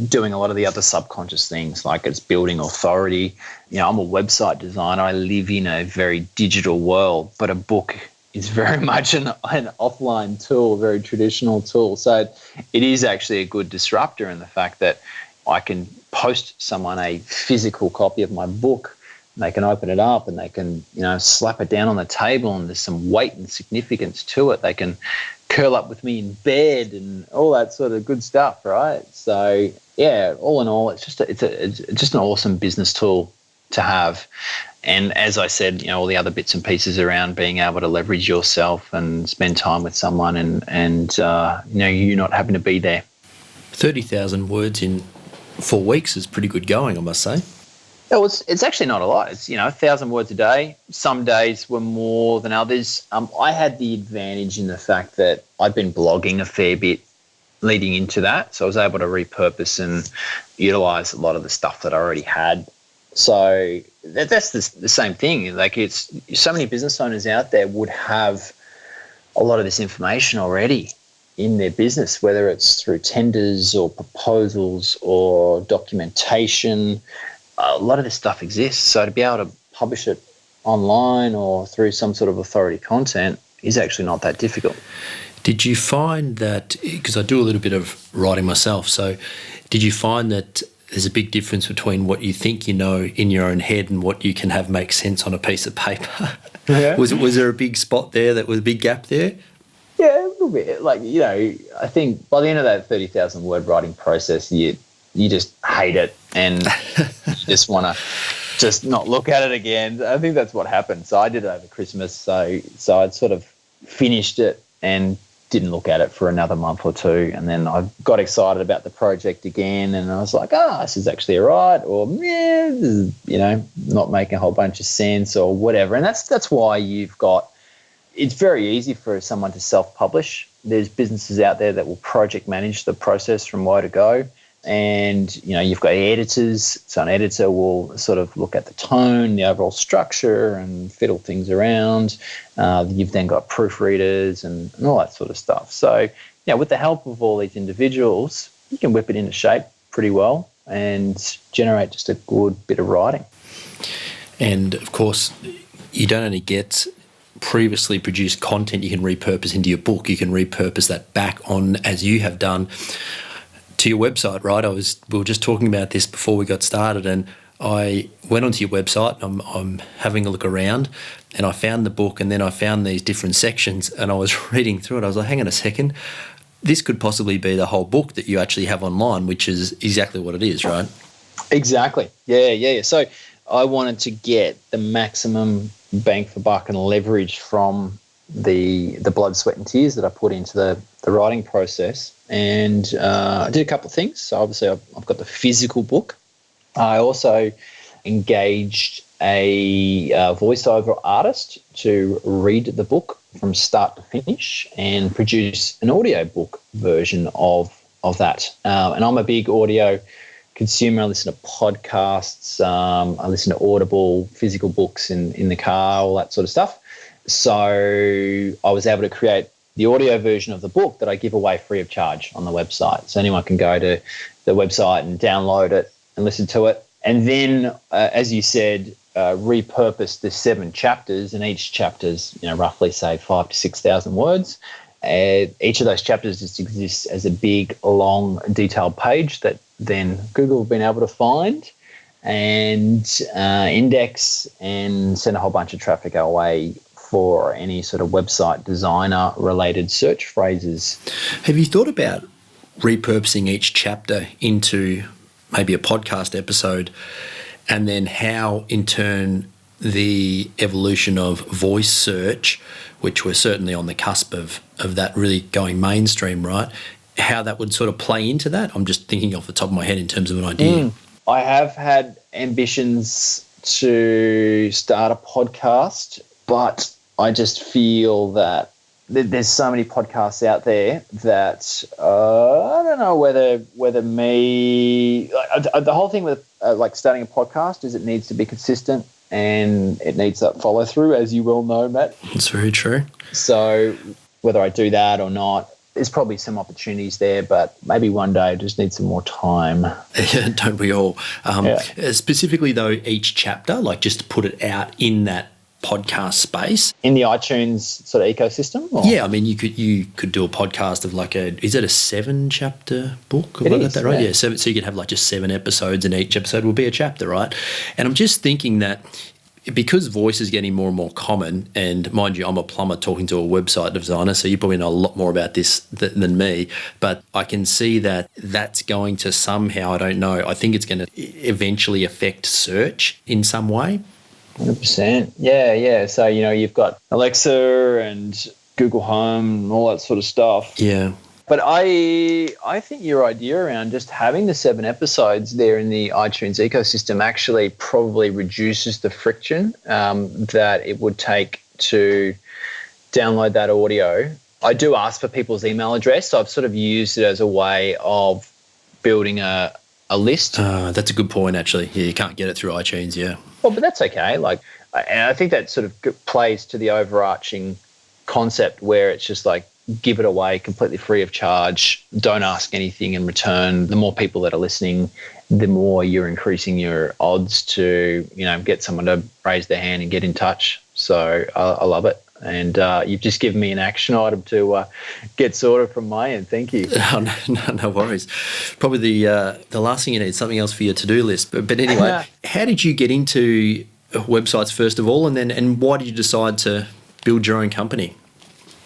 doing a lot of the other subconscious things, like it's building authority. I'm a website designer. I live in a very digital world, but a book is very much an offline tool, a very traditional tool. So it is actually a good disruptor in the fact that I can post someone a physical copy of my book. They can open it up and they can, slap it down on the table, and there's some weight and significance to it. They can curl up with me in bed and all that sort of good stuff, right? So yeah, all in all, it's just an awesome business tool to have. And as I said, all the other bits and pieces around being able to leverage yourself and spend time with someone and you not having to be there. 30,000 words in 4 weeks is pretty good going, I must say. Oh, it's actually not a lot. It's 1,000 words a day. Some days were more than others. I had the advantage in the fact that I'd been blogging a fair bit leading into that, so I was able to repurpose and utilize a lot of the stuff that I already had. So that's the same thing. Like, it's so many business owners out there would have a lot of this information already in their business, whether it's through tenders or proposals or documentation. A lot of this stuff exists. So to be able to publish it online or through some sort of authority content is actually not that difficult. Did you find that, because I do a little bit of writing myself, so did you find that there's a big difference between what you think you know in your own head and what you can have make sense on a piece of paper? Yeah. Was there a big spot there, that was a big gap there? Yeah, a little bit. Like, I think by the end of that 30,000 word writing process, you just hate it and you just want to just not look at it again. I think that's what happened. So I did it over Christmas. So I'd sort of finished it and didn't look at it for another month or two. And then I got excited about the project again. And I was like, this is actually all right. Or, this is, not making a whole bunch of sense or whatever. And that's why it's very easy for someone to self-publish. There's businesses out there that will project manage the process from woe to go. And, you've got editors. So an editor will sort of look at the tone, the overall structure, and fiddle things around. You've then got proofreaders and all that sort of stuff. So, with the help of all these individuals, you can whip it into shape pretty well and generate just a good bit of writing. And, of course, you don't only get previously produced content you can repurpose into your book, you can repurpose that back on, as you have done, to your website, right? We were just talking about this before we got started, and I went onto your website. I'm having a look around, and I found the book, and then I found these different sections, and I was reading through it. I was like, hang on a second, this could possibly be the whole book that you actually have online, which is exactly what it is, right? Exactly. Yeah. So I wanted to get the maximum bang for buck and leverage from the blood, sweat and tears that I put into the writing process. And I did a couple of things. So obviously I've got the physical book. I also engaged a voiceover artist to read the book from start to finish and produce an audiobook version of that. And I'm a big audio consumer. I listen to podcasts. I listen to Audible, physical books in the car, all that sort of stuff. So I was able to create the audio version of the book that I give away free of charge on the website. So anyone can go to the website and download it and listen to it. And then, as you said, repurpose the 7 chapters, and each chapter's, roughly say 5,000 to 6,000 words. Each of those chapters just exists as a big, long, detailed page that then Google have been able to find and index and send a whole bunch of traffic our way for any sort of website designer related search phrases. Have you thought about repurposing each chapter into maybe a podcast episode, and then how in turn the evolution of voice search, which we're certainly on the cusp of that really going mainstream, right? How that would sort of play into that? I'm just thinking off the top of my head in terms of an idea. I have had ambitions to start a podcast, but I just feel that there's so many podcasts out there that I don't know whether me the whole thing with like starting a podcast is it needs to be consistent and it needs that follow through, as you well know, Matt. It's very true. So whether I do that or not, there's probably some opportunities there, but maybe one day I just need some more time. Don't we all? Specifically though, each chapter, like just to put it out in that podcast space in the iTunes sort of ecosystem. Or? Yeah, I mean, you could do a podcast of like is it a 7-chapter book? It is, that right? yeah. So you could have like just 7 episodes, and each episode will be a chapter, right? And I'm just thinking that because voice is getting more and more common, and mind you, I'm a plumber talking to a website designer, so you probably know a lot more about this than me, but I can see that that's going to somehow, I don't know, I think it's going to eventually affect search in some way. 100%. Yeah. So, you've got Alexa and Google Home and all that sort of stuff. Yeah. But I think your idea around just having the 7 episodes there in the iTunes ecosystem actually probably reduces the friction that it would take to download that audio. I do ask for people's email address, so I've sort of used it as a way of building a list. That's a good point, actually. Yeah, you can't get it through iTunes, yeah. Well, but that's okay. And I think that sort of plays to the overarching concept where it's just like give it away completely free of charge. Don't ask anything in return. The more people that are listening, the more you're increasing your odds to, get someone to raise their hand and get in touch. So I love it. And you've just given me an action item to get sorted from my end. Thank you. No worries. Probably the last thing you need is something else for your to-do list. But anyway, how did you get into websites first of all, and why did you decide to build your own company?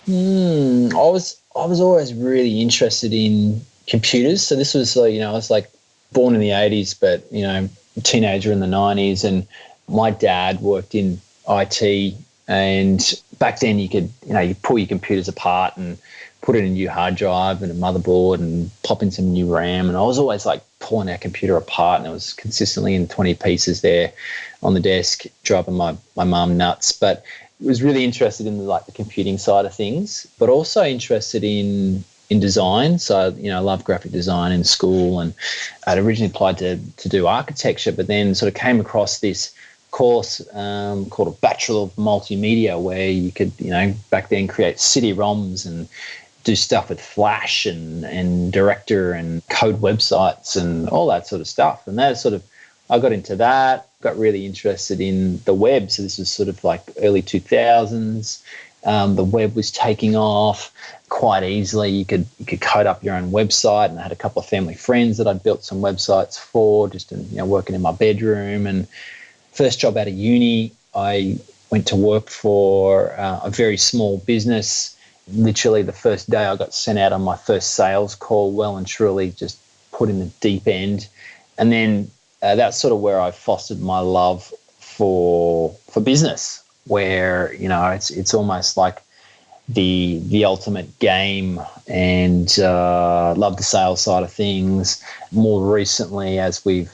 I was always really interested in computers. So this was I was like born in the 80s, but a teenager in the 90s, and my dad worked in IT. And back then you could, you pull your computers apart and put in a new hard drive and a motherboard and pop in some new RAM. And I was always like pulling our computer apart, and it was consistently in 20 pieces there on the desk, driving my mum nuts. But I was really interested in the computing side of things, but also interested in in design. So, I love graphic design in school, and I'd originally applied to do architecture, but then sort of came across this course called a Bachelor of Multimedia, where you could, back then create CD-ROMs and do stuff with Flash and Director and code websites and all that sort of stuff. And that sort of, I got into that, got really interested in the web. So this was sort of like early 2000s. The web was taking off quite easily. You could code up your own website, and I had a couple of family friends that I'd built some websites for, just working in my bedroom. And first job out of uni, I went to work for a very small business. Literally the first day I got sent out on my first sales call, well and truly just put in the deep end. And then that's sort of where I fostered my love for business, where, it's almost like the ultimate game, and love the sales side of things. More recently, as we've,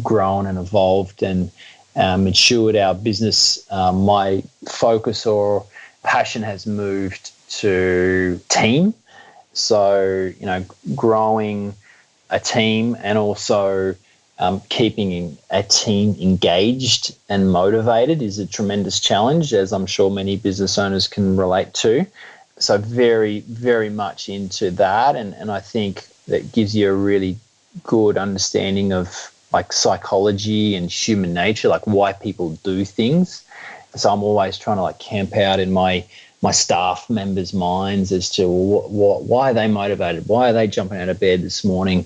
grown and evolved and matured our business, my focus or passion has moved to team. So, growing a team, and also keeping a team engaged and motivated is a tremendous challenge, as I'm sure many business owners can relate to. So very, very much into that. And I think that gives you a really good understanding of like psychology and human nature, like why people do things. So I'm always trying to like camp out in my staff members' minds as to why are they motivated? Why are they jumping out of bed this morning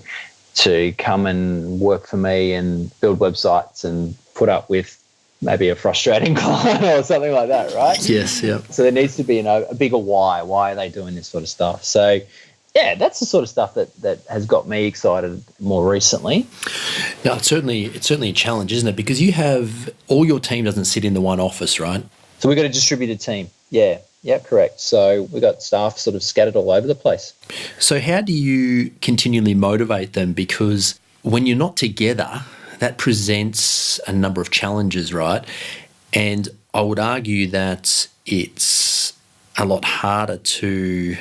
to come and work for me and build websites and put up with maybe a frustrating client or something like that, right? Yes, yeah. So there needs to be a bigger why. Why are they doing this sort of stuff? So, yeah, that's the sort of stuff that has got me excited more recently. Now, it's certainly a challenge, isn't it? Because you have all your team doesn't sit in the one office, right? So we've got a distributed team. Yeah, correct. So we've got staff sort of scattered all over the place. So how do you continually motivate them? Because when you're not together, that presents a number of challenges, right? And I would argue that it's a lot harder to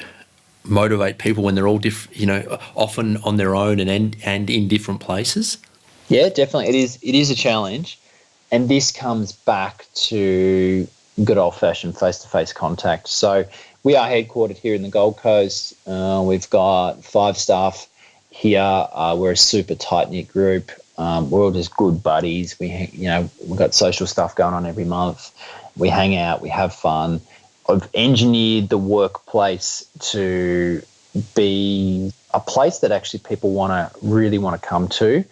motivate people when they're all often on their own and in different places. Yeah, definitely. It is a challenge. And this comes back to good old-fashioned face-to-face contact. So we are headquartered here in the Gold Coast. We've got 5 staff here. We're a super tight-knit group. We're all just good buddies. We've got social stuff going on every month. We hang out. We have fun. I've engineered the workplace to be a place that actually people really want to come to.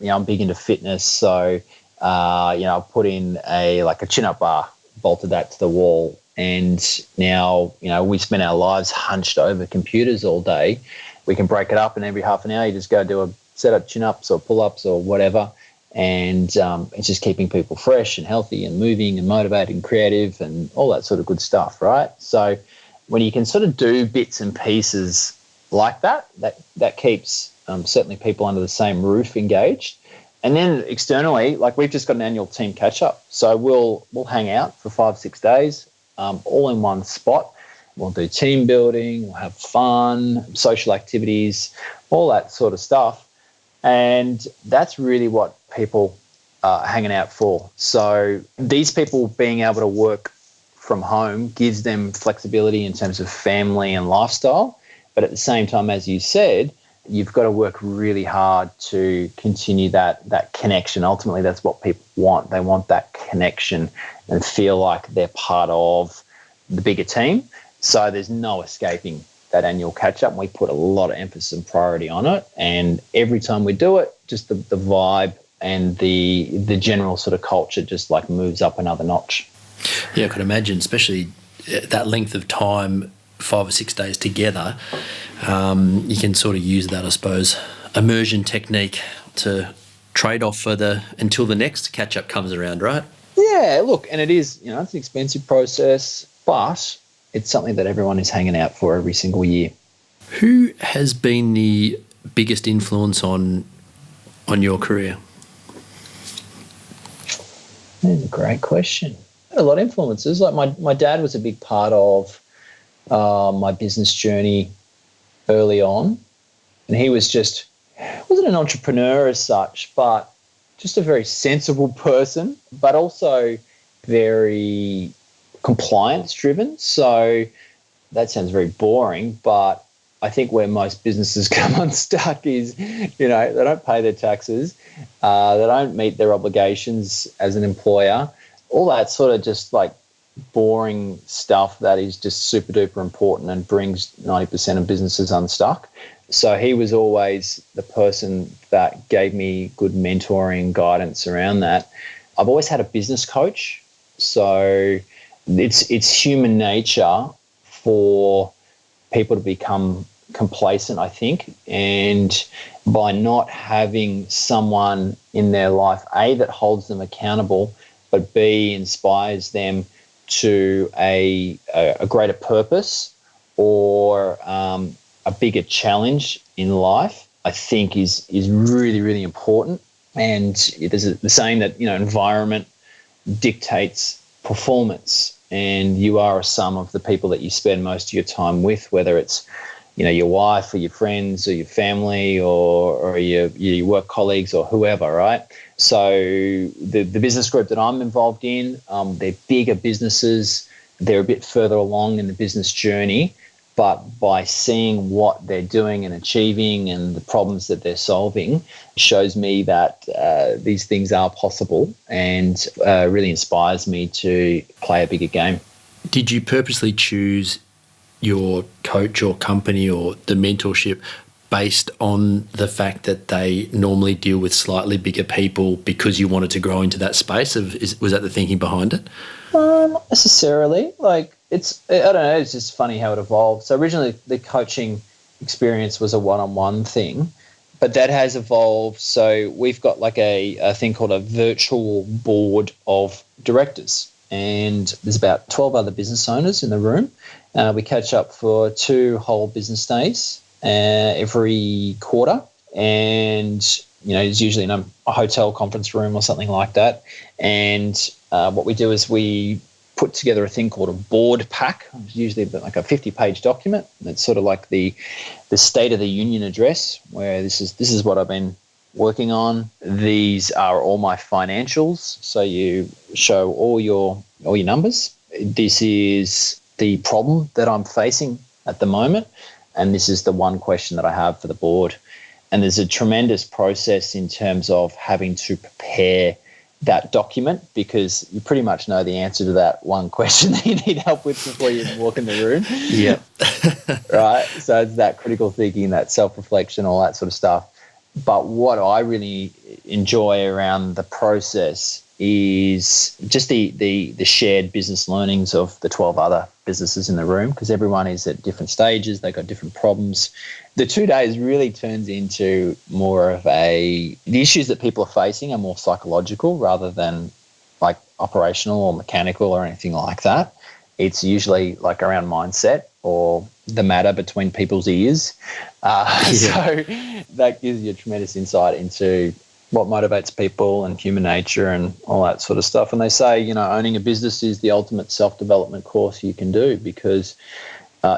I'm big into fitness, so I put in a chin-up bar, bolted that to the wall, and now we spend our lives hunched over computers all day. We can break it up, and every half an hour you just go do a set up chin-ups or pull-ups or whatever, and it's just keeping people fresh and healthy and moving and motivated and creative and all that sort of good stuff, right? So when you can sort of do bits and pieces like that keeps certainly people under the same roof engaged. And then externally, we've just got an annual team catch-up. So we'll hang out for 5-6 days, all in one spot. We'll do team building, we'll have fun, social activities, all that sort of stuff. And that's really what people are hanging out for. So these people being able to work from home gives them flexibility in terms of family and lifestyle. But at the same time, as you said, you've got to work really hard to continue that connection. Ultimately, that's what people want. They want that connection and feel like they're part of the bigger team. So there's no escaping that annual catch-up. We put a lot of emphasis and priority on it. And every time we do it, just the vibe and the general sort of culture just moves up another notch. Yeah, I could imagine, especially that length of time, 5 or 6 days together, you can sort of use that, I suppose, immersion technique to trade off until the next catch-up comes around, right? Yeah, look, and it is, it's an expensive process, but it's something that everyone is hanging out for every single year. Who has been the biggest influence on your career? That's a great question. A lot of influences. My dad was a big part of my business journey early on. And he wasn't an entrepreneur as such, but just a very sensible person, but also very compliance driven. So that sounds very boring, but I think where most businesses come unstuck is, they don't pay their taxes, they don't meet their obligations as an employer, all that sort of just like boring stuff that is just super duper important and brings 90% of businesses unstuck. So he was always the person that gave me good mentoring guidance around that. I've always had a business coach. So it's human nature for people to become complacent, I think. And by not having someone in their life, A, that holds them accountable, but B, inspires them to a greater purpose or a bigger challenge in life, I think is really, really important. And there's the saying that, environment dictates performance, and you are a sum of the people that you spend most of your time with, whether it's, your wife or your friends or your family or your work colleagues or whoever, right? So the business group that I'm involved in, they're bigger businesses. They're a bit further along in the business journey, but by seeing what they're doing and achieving and the problems that they're solving shows me that these things are possible and really inspires me to play a bigger game. Did you purposely choose your coach or company or the mentorship based on the fact that they normally deal with slightly bigger people because you wanted to grow into that space? Was that the thinking behind it? Not necessarily. I don't know, it's just funny how it evolved. So originally the coaching experience was a one-on-one thing, but that has evolved. So we've got like a thing called a virtual board of directors, and there's about 12 other business owners in the room. We catch up for 2 whole business days every quarter, and it's usually in a hotel conference room or something like that. And what we do is we put together a thing called a board pack. It's usually like a 50-page document. It's sort of like the State of the Union address, where this is what I've been working on. These are all my financials, so you show all your numbers. This is the problem that I'm facing at the moment, and this is the one question that I have for the board. And there's a tremendous process in terms of having to prepare that document, because you pretty much know the answer to that one question that you need help with before you even walk in the room. Yeah. Right? So it's that critical thinking, that self-reflection, all that sort of stuff. But what I really enjoy around the process is just the shared business learnings of the 12 other businesses in the room, because everyone is at different stages. They've got different problems. The 2 days really turns into more of the issues that people are facing are more psychological rather than like operational or mechanical or anything like that. It's usually like around mindset or the matter between people's ears. So that gives you a tremendous insight into what motivates people and human nature and all that sort of stuff. And they say, owning a business is the ultimate self-development course you can do, because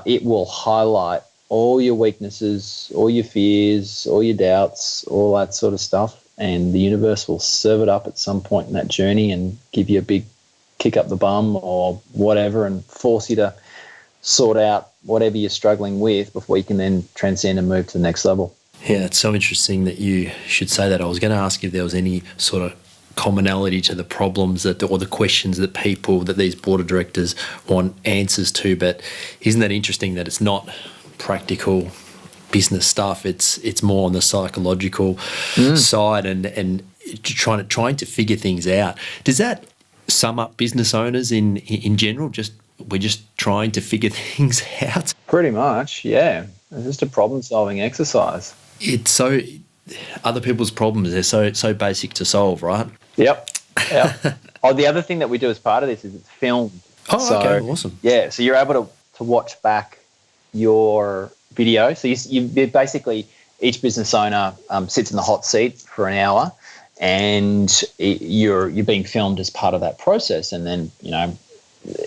it will highlight all your weaknesses, all your fears, all your doubts, all that sort of stuff. And the universe will serve it up at some point in that journey and give you a big kick up the bum or whatever, and force you to sort out whatever you're struggling with before you can then transcend and move to the next level. Yeah, it's so interesting that you should say that. I was going to ask if there was any sort of commonality to the problems or the questions that these board of directors want answers to, but isn't that interesting that it's not practical business stuff? It's more on the psychological side and trying to figure things out. Does that sum up business owners in general? We're just trying to figure things out? Pretty much, yeah. It's just a problem-solving exercise. It's so other people's problems, they're so basic to solve, right? Yep. Oh, the other thing that we do as part of this is it's filmed. Oh, okay, awesome. Yeah, so you're able to watch back your video. So you basically, each business owner sits in the hot seat for an hour, and you're being filmed as part of that process. And then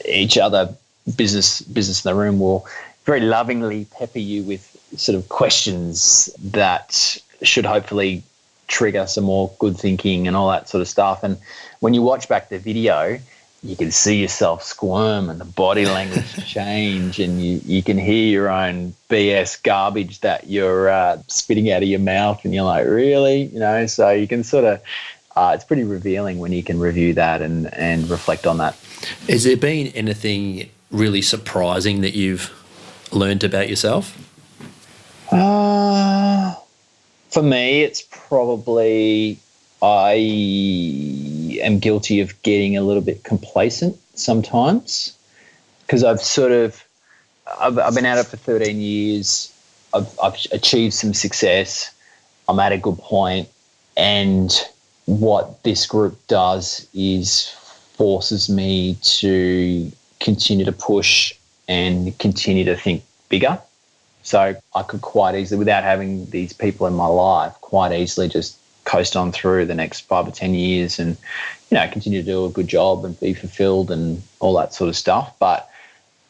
each other business in the room will very lovingly pepper you with sort of questions that should hopefully trigger some more good thinking and all that sort of stuff. And when you watch back the video, you can see yourself squirm and the body language change, and you can hear your own BS garbage that you're spitting out of your mouth, and you're like, really? So you can sort of, it's pretty revealing when you can review that and reflect on that. Has there been anything really surprising that you've learned about yourself? For me, it's probably I am guilty of getting a little bit complacent sometimes, because I've been at it for 13 years. I've achieved some success. I'm at a good point, and what this group does is forces me to continue to push and continue to think bigger. So I could quite easily, without having these people in my life, quite easily just coast on through the next 5 or 10 years and, continue to do a good job and be fulfilled and all that sort of stuff. But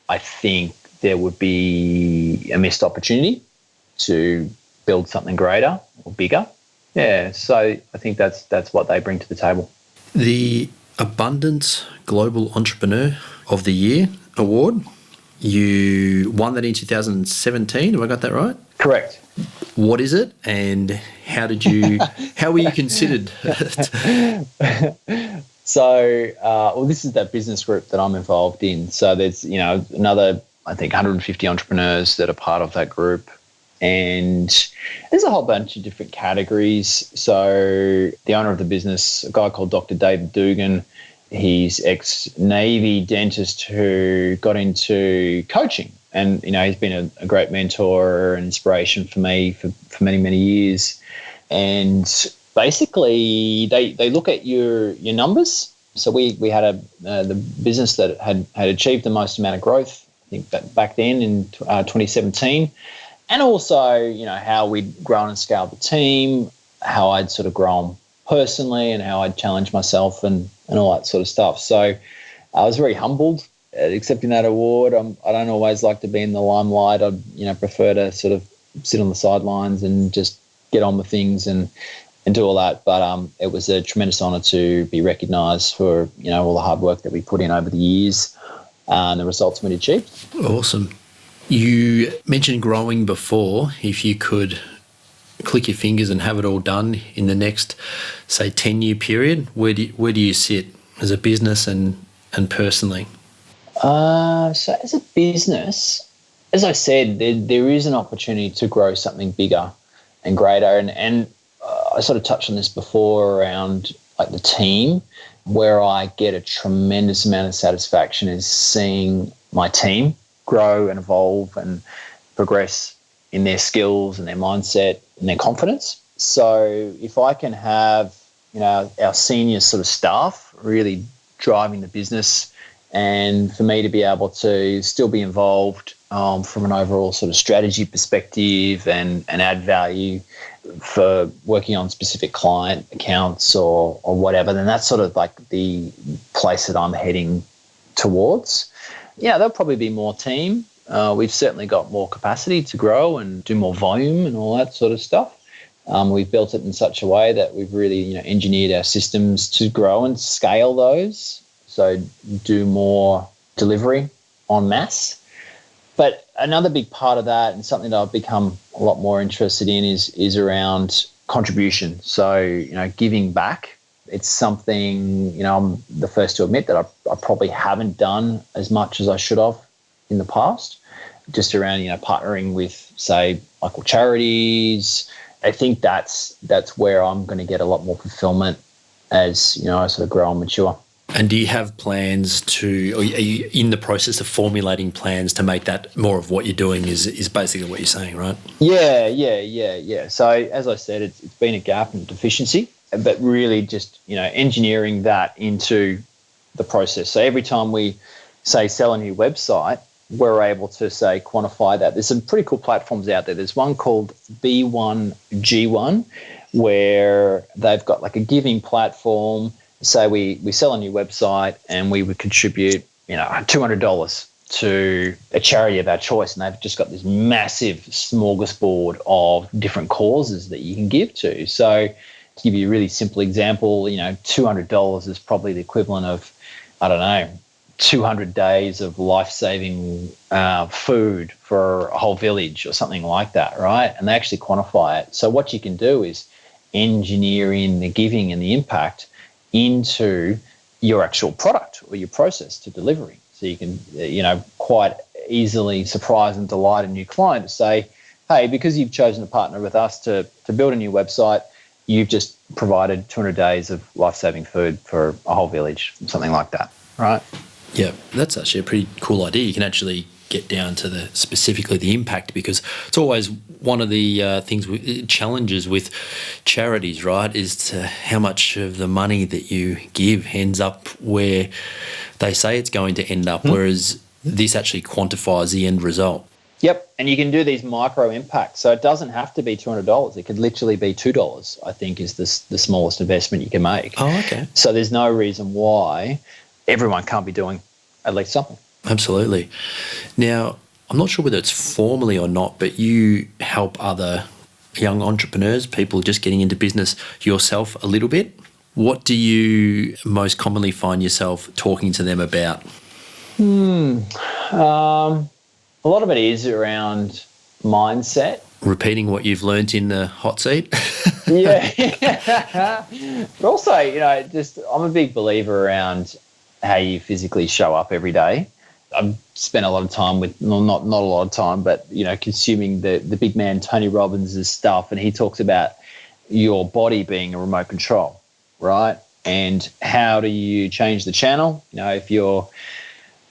I think there would be a missed opportunity to build something greater or bigger. Yeah, so I think that's what they bring to the table. The Abundance Global Entrepreneur of the Year award, you won that in 2017. Have I got that right? Correct. What is it, and how were you considered? So, this is that business group that I'm involved in. So there's, another, I think, 150 entrepreneurs that are part of that group. And there's a whole bunch of different categories. So the owner of the business, a guy called Dr. David Dugan, he's ex-Navy dentist who got into coaching. And, he's been a great mentor and inspiration for me for many, many years. And basically they look at your numbers. So we had the business that had achieved the most amount of growth, I think that back then in 2017. And also, how we'd grown and scaled the team, how I'd sort of grown personally and how I'd challenged myself and all that sort of stuff. So I was very humbled at accepting that award. I don't always like to be in the limelight. I'd prefer to sort of sit on the sidelines and just get on with things and do all that. But it was a tremendous honour to be recognised for, all the hard work that we put in over the years and the results we achieved. Awesome. You mentioned growing before. If you could click your fingers and have it all done in the next, say, 10-year period, where do you sit as a business and personally? So as a business, as I said, there is an opportunity to grow something bigger and greater. And I sort of touched on this before around like the team. Where I get a tremendous amount of satisfaction is seeing my team grow and evolve and progress in their skills and their mindset and their confidence. So if I can have, our senior sort of staff really driving the business, and for me to be able to still be involved from an overall sort of strategy perspective and add value for working on specific client accounts or whatever, then that's sort of like the place that I'm heading towards. Yeah, there'll probably be more team. We've certainly got more capacity to grow and do more volume and all that sort of stuff. We've built it in such a way that we've really, engineered our systems to grow and scale those. So do more delivery en masse. But another big part of that, and something that I've become a lot more interested in, is around contribution. So, giving back. It's something, I'm the first to admit that I probably haven't done as much as I should have in the past, just around, partnering with, say, local charities. I think that's where I'm going to get a lot more fulfillment as, I sort of grow and mature. And do you have plans or are you in the process of formulating plans to make that more of what you're doing is basically what you're saying, right? Yeah. So as I said, it's been a gap and a deficiency, but really just, engineering that into the process. So every time we, say, sell a new website, we're able to, say, quantify that. There's some pretty cool platforms out there. There's one called B1G1 where they've got like a giving platform. Say we sell a new website and we would contribute, $200 to a charity of our choice, and they've just got this massive smorgasbord of different causes that you can give to. So to give you a really simple example, $200 is probably the equivalent of, 200 days of life-saving food for a whole village or something like that, right? And they actually quantify it. So what you can do is engineer in the giving and the impact into your actual product or your process to delivery. So you can, quite easily surprise and delight a new client to say, hey, because you've chosen to partner with us to build a new website, you've just provided 200 days of life-saving food for a whole village, something like that, right? Yeah, that's actually a pretty cool idea. You can actually get down to specifically the impact, because it's always one of the challenges with charities, right, is to how much of the money that you give ends up where they say it's going to end up, whereas this actually quantifies the end result. Yep, and you can do these micro impacts. So it doesn't have to be $200. It could literally be $2, I think, is the smallest investment you can make. Oh, okay. So there's no reason why everyone can't be doing at least something. Absolutely. Now, I'm not sure whether it's formally or not, but you help other young entrepreneurs, people just getting into business yourself a little bit. What do you most commonly find yourself talking to them about? A lot of it is around mindset. Repeating what you've learnt in the hot seat? Yeah. But also, I'm a big believer around how you physically show up every day. I've spent a lot of time with, not a lot of time, but, consuming the big man Tony Robbins' stuff. And he talks about your body being a remote control, right? And how do you change the channel? If you're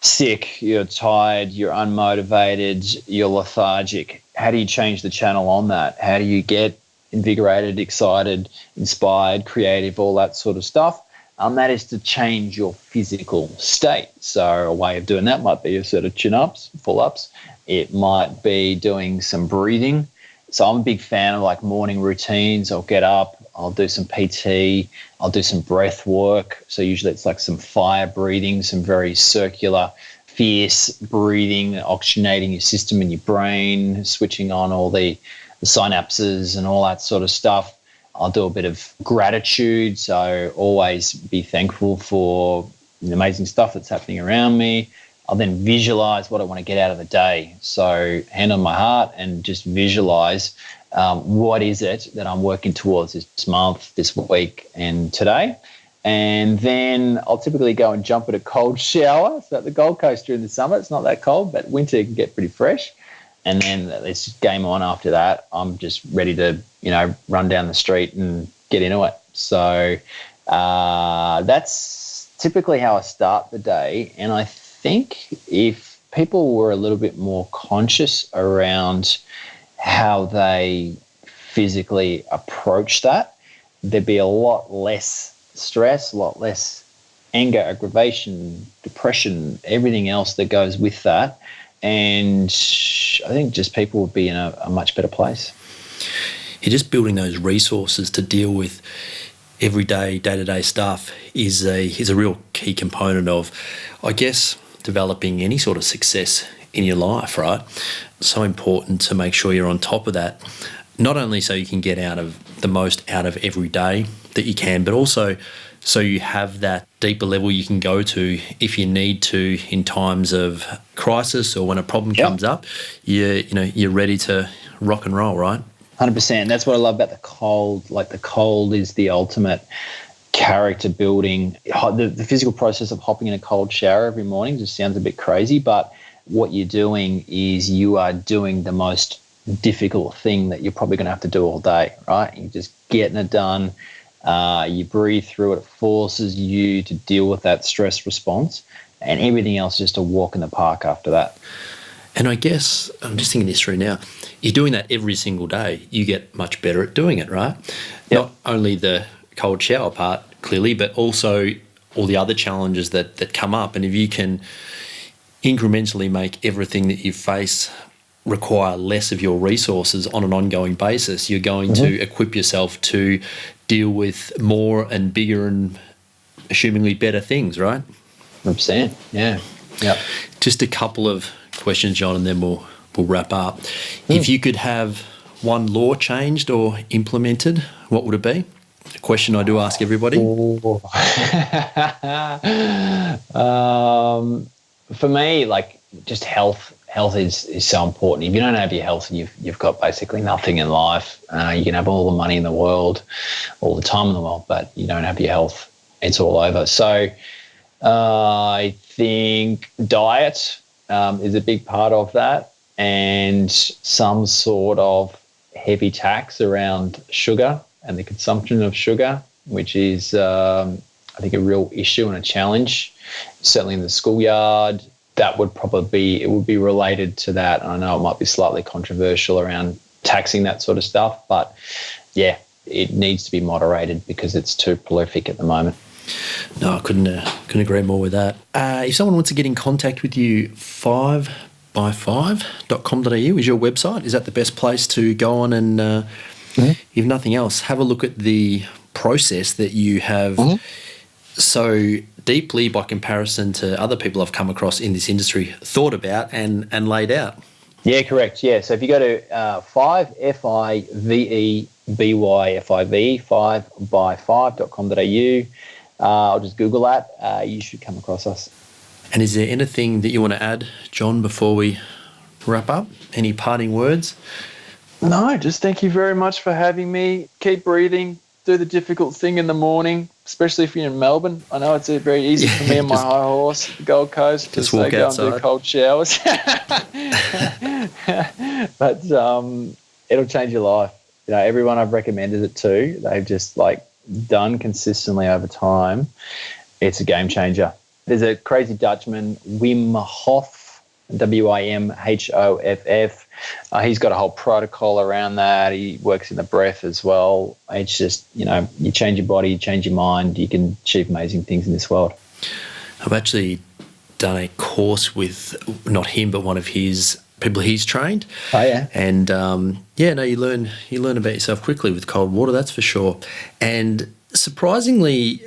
sick, you're tired, you're unmotivated, you're lethargic, how do you change the channel on that? How do you get invigorated, excited, inspired, creative, all that sort of stuff? That is to change your physical state. So a way of doing that might be a sort of chin-ups, pull-ups. It might be doing some breathing. So I'm a big fan of like morning routines. I'll get up, I'll do some PT, I'll do some breath work. So usually it's like some fire breathing, some very circular, fierce breathing, oxygenating your system and your brain, switching on all the synapses and all that sort of stuff. I'll do a bit of gratitude, so always be thankful for the amazing stuff that's happening around me. I'll then visualize what I want to get out of the day. So hand on my heart and just visualize what is it that I'm working towards this month, this week, and today. And then I'll typically go and jump at a cold shower. So at the Gold Coast during the summer, it's not that cold, but winter can get pretty fresh. And then it's just game on after that. I'm just ready to, run down the street and get into it. So that's typically how I start the day. And I think if people were a little bit more conscious around how they physically approach that, there'd be a lot less stress, a lot less anger, aggravation, depression, everything else that goes with that. And I think just people would be in a much better place. You're just building those resources to deal with everyday, day-to-day stuff is a real key component of, I guess, developing any sort of success in your life, right? So important to make sure you're on top of that, not only so you can get the most out of every day that you can, but also so you have that deeper level you can go to if you need to in times of crisis or when a problem comes up. You're ready to rock and roll, right? 100%. That's what I love about the cold. Like the cold is the ultimate character building. The physical process of hopping in a cold shower every morning just sounds a bit crazy, but what you're doing is you are doing the most difficult thing that you're probably going to have to do all day, right? You're just getting it done. You breathe through it. It forces you to deal with that stress response, and everything else is just a walk in the park after that. And I guess, I'm just thinking this through now, you're doing that every single day. You get much better at doing it, right? Yep. Not only the cold shower part, clearly, but also all the other challenges that come up. And if you can incrementally make everything that you face require less of your resources on an ongoing basis, you're going to equip yourself to deal with more and bigger and assumingly better things, right? 100%, yeah. Yeah. Just a couple of questions, John, and then we'll wrap up. If you could have one law changed or implemented, what would it be? A question I do ask everybody. For me, like, just health is so important. If you don't have your health, you've got basically nothing in life. You can have all the money in the world, all the time in the world, but you don't have your health, it's all over. So I think diet is a big part of that, and some sort of heavy tax around sugar and the consumption of sugar, which is, I think, a real issue and a challenge, certainly in the schoolyard. That would probably it would be related to that. And I know it might be slightly controversial around taxing that sort of stuff, but yeah, it needs to be moderated because it's too prolific at the moment. No, I couldn't agree more with that. If someone wants to get in contact with you, 5by5.com.au is your website. Is that the best place to go on and, if nothing else, have a look at the process that you have so deeply, by comparison to other people I've come across in this industry, thought about and laid out? Yeah, correct. Yeah. So if you go to 5by5.com.au, I'll just Google that. You should come across us. And is there anything that you want to add, John, before we wrap up? Any parting words? No, just thank you very much for having me. Keep breathing. Do the difficult thing in the morning, especially if you're in Melbourne. I know it's very easy for me and my high horse, the Gold Coast, just walk go outside and do cold showers. But it'll change your life. You know, everyone I've recommended it to, they've just done consistently over time. It's a game changer. There's a crazy Dutchman, Wim Hof, Wimhoff. He's got a whole protocol around that. He works in the breath as well. It's just, you change your body, you change your mind, you can achieve amazing things in this world. I've actually done a course with, not him, but one of his people he's trained. Oh, yeah. And, you learn about yourself quickly with cold water, that's for sure. And surprisingly,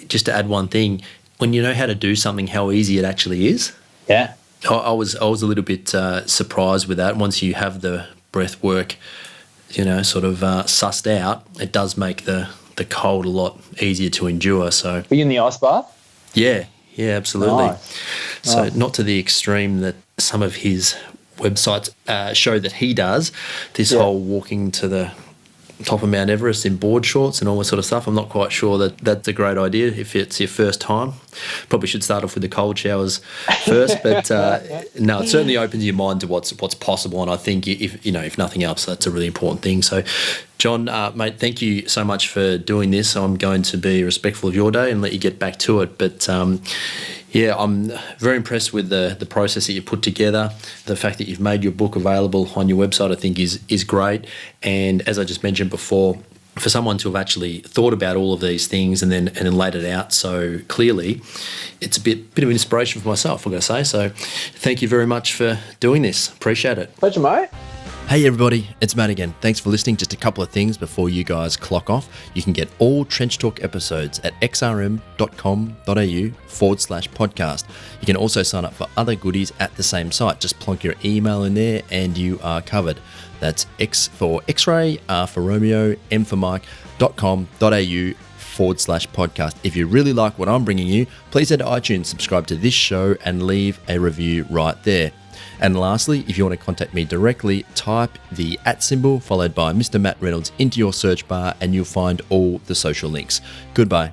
just to add one thing, when you know how to do something, how easy it actually is. Yeah. I was a little bit surprised with that. Once you have the breath work, sort of sussed out, it does make the cold a lot easier to endure. So, were you in the ice bath? Yeah, absolutely. Nice. So not to the extreme that some of his websites show that he does. This whole walking to the top of Mount Everest in board shorts and all that sort of stuff, I'm not quite sure that that's a great idea if it's your first time. Probably should start off with the cold showers first, but no, it certainly opens your mind to what's possible, and I think if nothing else, that's a really important thing. So, John, mate, thank you so much for doing this. I'm going to be respectful of your day and let you get back to it, but I'm very impressed with the process that you put together. The fact that you've made your book available on your website, I think, is great. And as I just mentioned before, for someone to have actually thought about all of these things and then laid it out so clearly, it's a bit of inspiration for myself, I've got to say. So thank you very much for doing this. Appreciate it. Pleasure, mate. Hey everybody, it's Matt again. Thanks for listening. Just a couple of things before you guys clock off. You can get all Trench Talk episodes at xrm.com.au/podcast. You can also sign up for other goodies at the same site. Just plonk your email in there and you are covered. That's X for X-ray, R for Romeo, M for Mike.com.au/podcast. If you really like what I'm bringing you, please head to iTunes, subscribe to this show and leave a review right there. And lastly, if you want to contact me directly, type the @ symbol followed by Mr. Matt Reynolds into your search bar and you'll find all the social links. Goodbye.